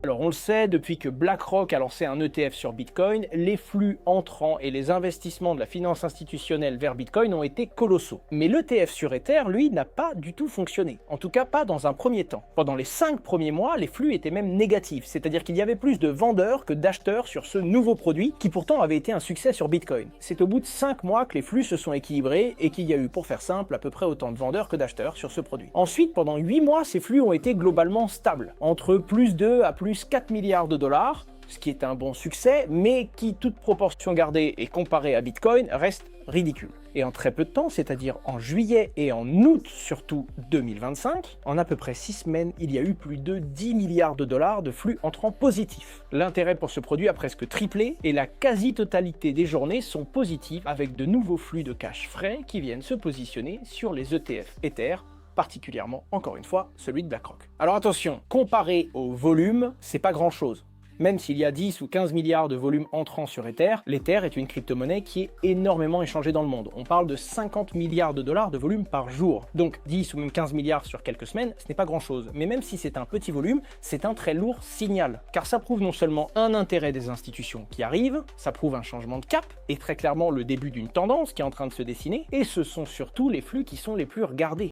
Alors on le sait, depuis que BlackRock a lancé un ETF sur Bitcoin, les flux entrants et les investissements de la finance institutionnelle vers Bitcoin ont été colossaux. Mais l'ETF sur Ether, lui, n'a pas du tout fonctionné. En tout cas pas dans un premier temps. Pendant les 5 premiers mois, les flux étaient même négatifs, c'est-à-dire qu'il y avait plus de vendeurs que d'acheteurs sur ce nouveau produit, qui pourtant avait été un succès sur Bitcoin. C'est au bout de 5 mois que les flux se sont équilibrés et qu'il y a eu, pour faire simple, à peu près autant de vendeurs que d'acheteurs sur ce produit. Ensuite, pendant 8 mois, ces flux ont été globalement stables, entre plus 2 à plus 4 milliards de dollars, ce qui est un bon succès, mais qui, toute proportion gardée et comparé à Bitcoin, reste ridicule. Et en très peu de temps, c'est-à-dire en juillet et en août surtout 2025, en à peu près 6 semaines, il y a eu plus de 10 milliards de dollars de flux entrants positifs. L'intérêt pour ce produit a presque triplé et la quasi-totalité des journées sont positives avec de nouveaux flux de cash frais qui viennent se positionner sur les ETF Ether, particulièrement, encore une fois, celui de BlackRock. Alors attention, comparé au volume, c'est pas grand-chose. Même s'il y a 10 ou 15 milliards de volume entrant sur Ether, l'Ether est une crypto-monnaie qui est énormément échangée dans le monde. On parle de 50 milliards de dollars de volume par jour. Donc 10 ou même 15 milliards sur quelques semaines, ce n'est pas grand-chose. Mais même si c'est un petit volume, c'est un très lourd signal. Car ça prouve non seulement un intérêt des institutions qui arrivent, ça prouve un changement de cap, et très clairement le début d'une tendance qui est en train de se dessiner, et ce sont surtout les flux qui sont les plus regardés.